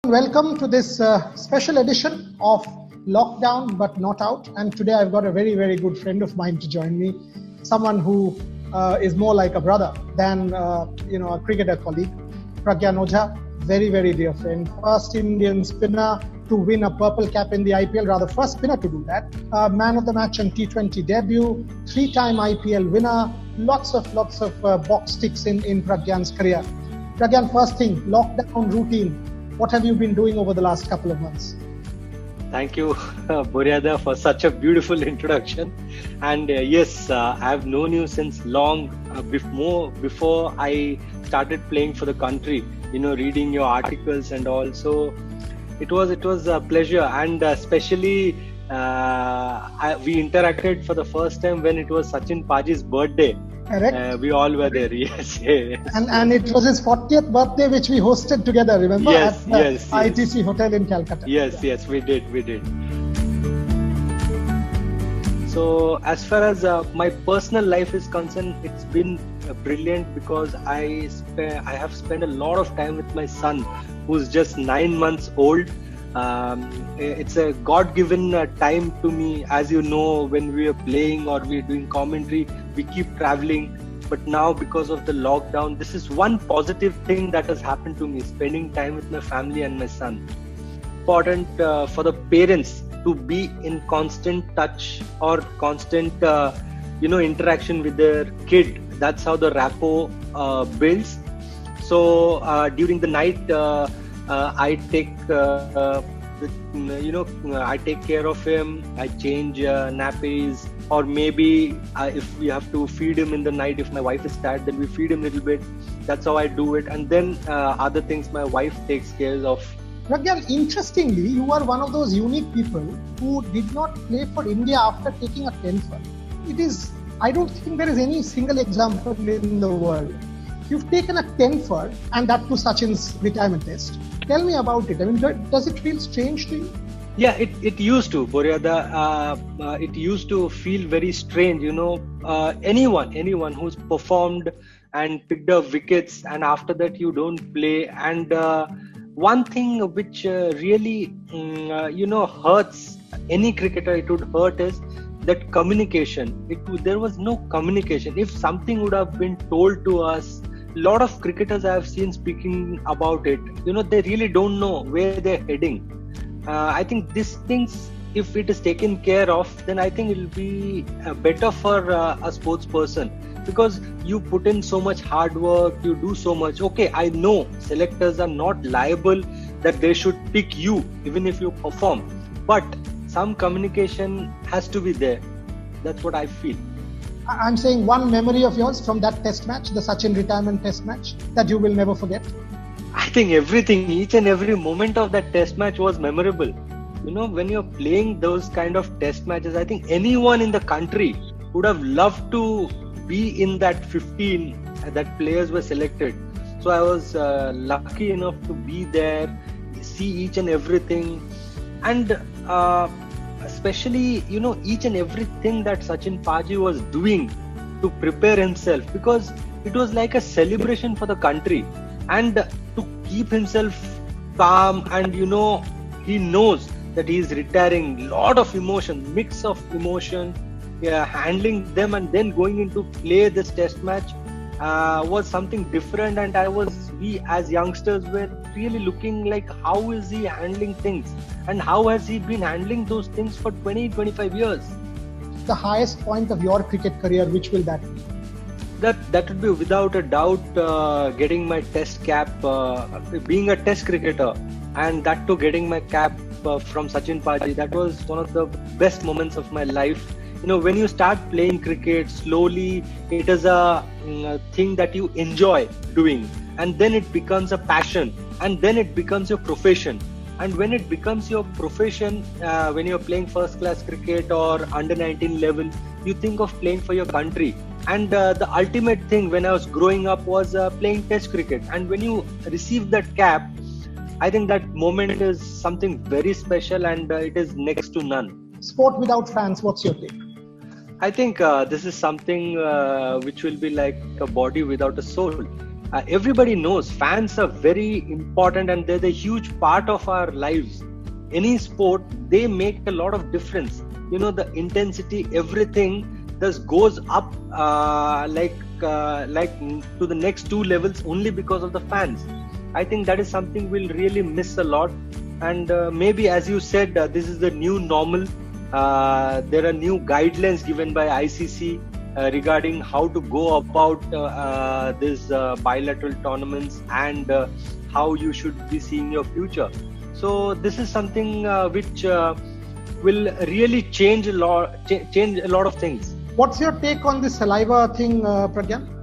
welcome to this special edition of Lockdown But Not Out. And today I've got a very, very good friend of mine to join me. Someone who is more like a brother than, a cricketer colleague. Pragyan Ojha, very, very dear friend. First Indian spinner to win a purple cap in the IPL, rather first spinner to do that. Man of the match and T20 debut, 3-time IPL winner, lots of box ticks in Pragyan's career. Pragyan, first thing, lockdown routine. What have you been doing over the last couple of months? Thank you, Boria, for such a beautiful introduction. And yes, I have known you since long before I started playing for the country. Reading your articles and all. So it was a pleasure, and especially we interacted for the first time when it was Sachin Paji's birthday. Correct. We all were there. Yes. And it was his 40th birthday, which we hosted together. Remember? Yes. ITC Hotel in Calcutta. Yes, we did. So as far as my personal life is concerned, it's been brilliant because I have spent a lot of time with my son, who's just 9 months old. It's a God-given time to me. As you know, when we are playing or we're doing commentary, we keep traveling. But now, because of the lockdown, this is one positive thing that has happened to me, spending time with my family and my son. Important for the parents to be in constant touch or constant interaction with their kid. That's how the rapport builds. So during the night, I take I take care of him. I change nappies, or maybe if we have to feed him in the night, if my wife is tired, then we feed him a little bit. That's how I do it. And then other things my wife takes care of. Pragyan, interestingly, you are one of those unique people who did not play for India after taking a 10th. I don't think there is any single example in the world. You've taken a 10th and that to Sachin's retirement test. Tell me about it. I mean, does it feel strange to you? Yeah, it used to, Boria. It used to feel very strange. Anyone who's performed and picked up wickets, and after that you don't play. And one thing which really, hurts any cricketer, it would hurt is that communication. There was no communication. If something would have been told to us, a lot of cricketers I have seen speaking about it, they really don't know where they're heading. I think these things, if it is taken care of, then I think it will be better for a sports person, because you put in so much hard work, you do so much. Okay, I know selectors are not liable that they should pick you even if you perform, but some communication has to be there. That's what I feel. I'm saying one memory of yours from that test match, the Sachin retirement test match, that you will never forget. I think everything, each and every moment of that test match was memorable. When you're playing those kind of test matches, I think anyone in the country would have loved to be in that 15 that players were selected. So I was lucky enough to be there, see each and everything, and especially each and everything that Sachin Paji was doing to prepare himself, because it was like a celebration for the country, and to keep himself calm, and he knows that he is retiring. Lot of emotion, mix of emotion, handling them, and then going into play this test match was something different. And we as youngsters were really looking like, how is he handling things, and how has he been handling those things for 20-25 years. The highest point of your cricket career, which will that be? That would be without a doubt getting my test cap, being a test cricketer, and that too getting my cap from Sachin Paji. That was one of the best moments of my life. When you start playing cricket, slowly it is a thing that you enjoy doing, and then it becomes a passion, and then it becomes your profession. And when it becomes your profession, when you're playing first class cricket or under 19 level, you think of playing for your country. And the ultimate thing when I was growing up was playing test cricket. And when you receive that cap, I think that moment is something very special, and it is next to none. Sport without fans, what's your take? I think this is something which will be like a body without a soul. everybody knows fans are very important and they're the huge part of our lives. Any sport, they make a lot of difference. The intensity, everything just goes up like to the next two levels only because of the fans. I think that is something we'll really miss a lot. And maybe, as you said, this is the new normal. There are new guidelines given by ICC regarding how to go about these bilateral tournaments and how you should be seeing your future. So this is something which will really change a lot of things. What's your take on the saliva thing, Pragyan?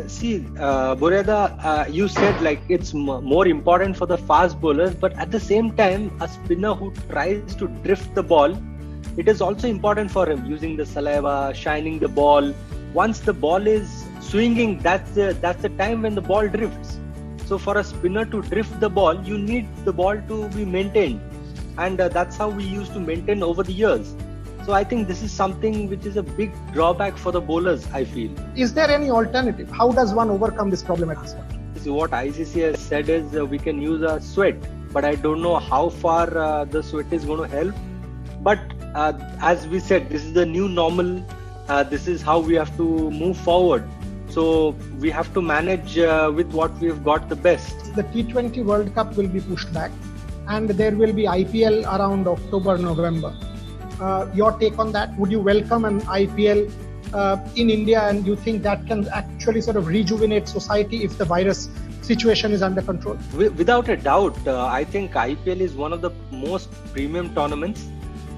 See, Boria, you said like it's more important for the fast bowlers, but at the same time, a spinner who tries to drift the ball, it is also important for him using the saliva, shining the ball. Once the ball is swinging, that's the time when the ball drifts. So for a spinner to drift the ball, you need the ball to be maintained, and that's how we used to maintain over the years. So I think this is something which is a big drawback for the bowlers, I feel. Is there any alternative? How does one overcome this problem at this point? What ICC has said is we can use a sweat, but I don't know how far the sweat is going to help. But as we said, this is the new normal. This is how we have to move forward. So we have to manage with what we have got the best. The T20 World Cup will be pushed back, and there will be IPL around October, November. Your take on that? Would you welcome an IPL in India, and you think that can actually sort of rejuvenate society if the virus situation is under control? Without a doubt, I think IPL is one of the most premium tournaments,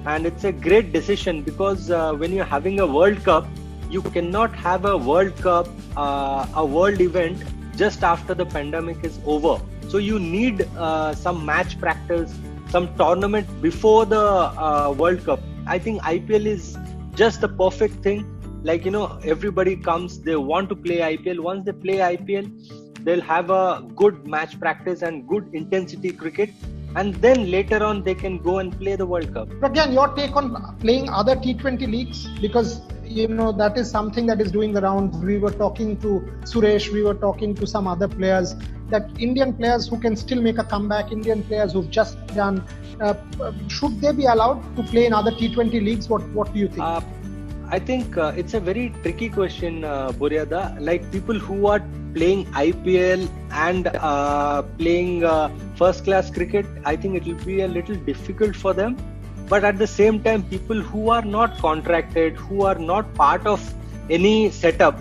and it's a great decision because when you're having a World Cup, you cannot have a World Cup, a world event just after the pandemic is over. So you need some match practice, some tournament before the World Cup. I think IPL is just the perfect thing. Like, everybody comes, they want to play IPL. Once they play IPL, they'll have a good match practice and good intensity cricket. And then later on, they can go and play the World Cup. Pragyan, your take on playing other T20 leagues? Because, that is something that is doing the rounds. We were talking to Suresh, we were talking to some other players, that Indian players who can still make a comeback, Indian players who've just done, should they be allowed to play in other T20 leagues? What do you think? I think it's a very tricky question, Boria. Like people who are playing IPL and playing first class cricket, I think it will be a little difficult for them. But at the same time, people who are not contracted, who are not part of any setup,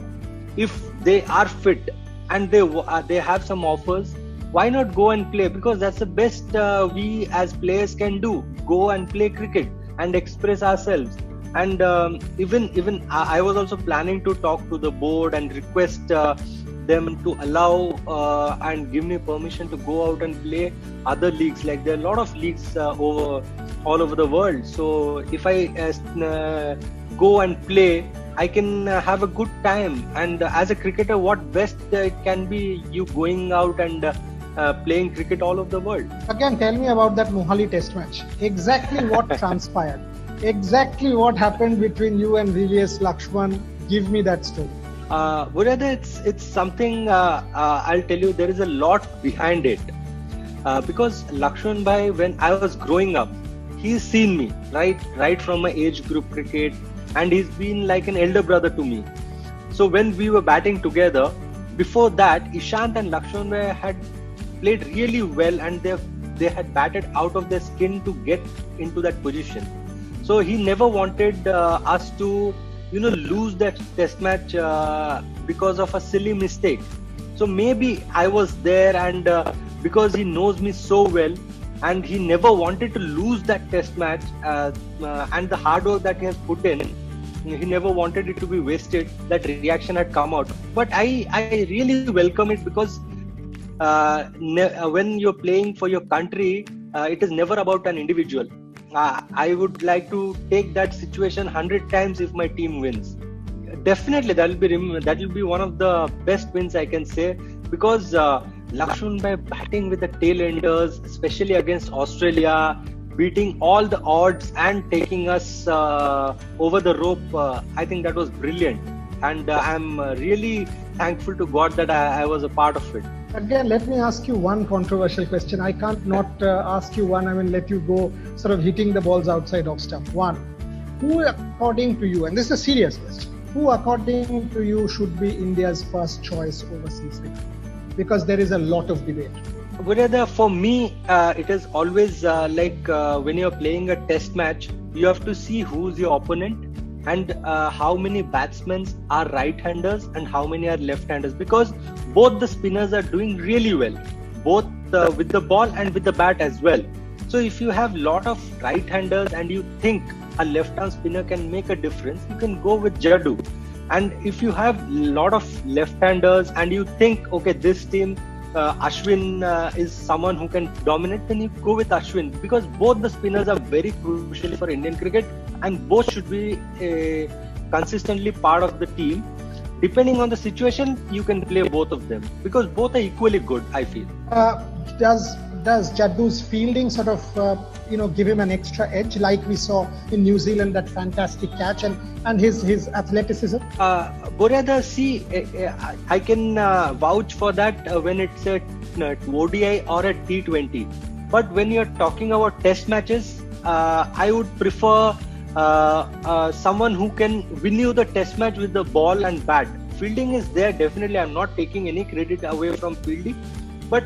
if they are fit and they have some offers, why not go and play? Because that's the best we as players can do. Go and play cricket and express ourselves. And even I was also planning to talk to the board and request them to allow and give me permission to go out and play other leagues. Like there are a lot of leagues all over the world. So if I go and play, I can have a good time. And as a cricketer, what best it can be you going out and playing cricket all over the world. Again, tell me about that Mohali test match. Exactly what transpired. Exactly what happened between you and VVS Lakshman. Give me that story. Boria, it's something I'll tell you. There is a lot behind it because Lakshman Bhai, when I was growing up, he's seen me right from my age group cricket, and he's been like an elder brother to me. So when we were batting together, before that, Ishant and Lakshman Bhai had played really well, and they had batted out of their skin to get into that position. So he never wanted us to, lose that test match because of a silly mistake. So maybe I was there, and because he knows me so well, and he never wanted to lose that test match, and the hard work that he has put in, he never wanted it to be wasted. That reaction had come out. But I really welcome it because when you're playing for your country, it is never about an individual. I would like to take that situation 100 times if my team wins. Definitely, that will be one of the best wins I can say, because Lakshman Bhai batting with the tail enders, especially against Australia, beating all the odds and taking us over the rope. I think that was brilliant. and I'm really thankful to God that I was a part of it. Again, let me ask you one controversial question. I can't not ask you one. I mean, let you go sort of hitting the balls outside of stump. One, who according to you, and this is a serious question, who according to you should be India's first choice overseas cricket? Because there is a lot of debate. Boria, for me, it is always when you're playing a test match, you have to see who's your opponent and how many batsmen are right-handers and how many are left-handers, because both the spinners are doing really well, both with the ball and with the bat as well. So if you have lot of right-handers and you think a left-arm spinner can make a difference, you can go with Jaddu. And if you have lot of left-handers and you think, okay, this team Ashwin is someone who can dominate, then you go with Ashwin, because both the spinners are very crucial for Indian cricket and both should be consistently part of the team. Depending on the situation, you can play both of them because both are equally good, I feel. Does Jaddu's fielding sort of give him an extra edge, like we saw in New Zealand, that fantastic catch, and his athleticism? Boria, see, I can vouch for that when it's a ODI or a T20. But when you're talking about test matches, I would prefer someone who can win you the test match with the ball and bat. Fielding is there, definitely. I'm not taking any credit away from fielding. But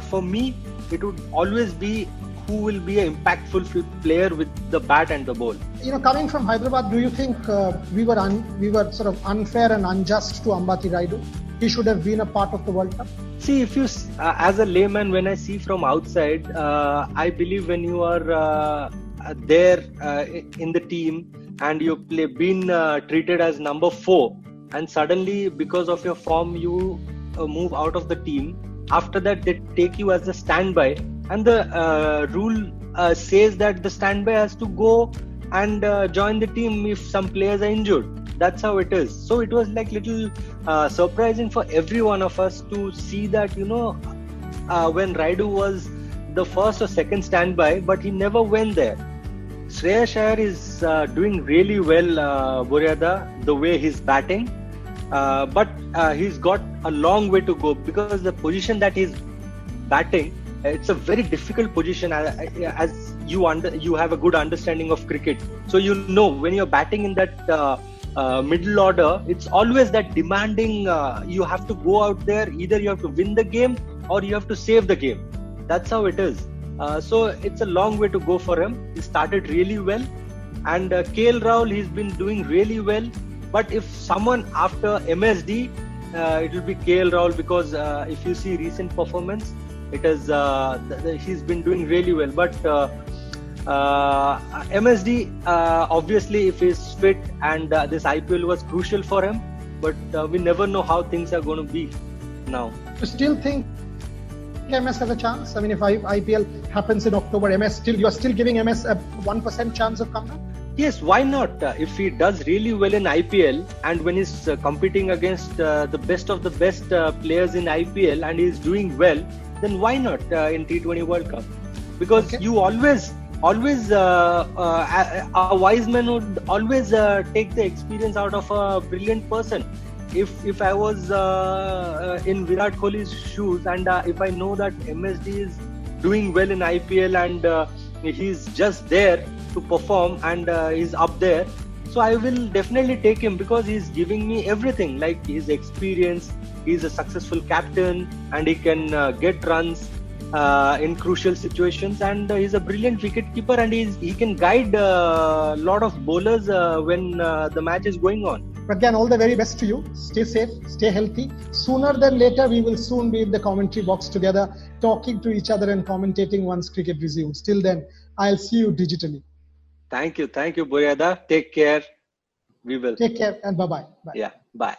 for me, it would always be who will be an impactful player with the bat and the ball. Coming from Hyderabad, do you think we were sort of unfair and unjust to Ambati Rayudu? He should have been a part of the World Cup. See, if you, as a layman, when I see from outside, I believe when you are there in the team and you been treated as number 4, and suddenly because of your form you move out of the team. After that, they take you as a standby, and the rule says that the standby has to go and join the team if some players are injured. That's how it is. So it was like little surprising for every one of us to see that, when Rayudu was the first or second standby, but he never went there. Shreyas Iyer is doing really well, Boria, the way he's batting. But he's got a long way to go, because the position that he's batting, it's a very difficult position, as you have a good understanding of cricket. So when you're batting in that middle order, it's always that demanding. You have to go out there, either you have to win the game or you have to save the game. That's how it is. So it's a long way to go for him. He started really well, and KL Rahul, he's been doing really well. But if someone after MSD, it will be KL Rahul, because if you see recent performance, it is he's been doing really well. But MSD, obviously, if he's fit, and this IPL was crucial for him, but we never know how things are going to be now. You still think MS has a chance? I mean, if IPL happens in October, you are still giving MS a 1% chance of comeback? Yes, why not? If he does really well in IPL, and when he's competing against the best of the best players in IPL and he's doing well, then why not in T20 World Cup? Because you always a wise man would always take the experience out of a brilliant person. If I was in Virat Kohli's shoes, and if I know that MSD is doing well in IPL and he's just there to perform and he's up there, so I will definitely take him, because he's giving me everything, like his experience. He's a successful captain and he can get runs in crucial situations, and he's a brilliant wicket keeper, and he can guide a lot of bowlers when the match is going on. Pragyan, all the very best to you. Stay safe, stay healthy. Sooner than later, we will soon be in the commentary box together, talking to each other and commentating once cricket resumes. Till then, I'll see you digitally. Thank you, Boria. Take care. We will. Take care and bye-bye. Bye. Yeah, bye.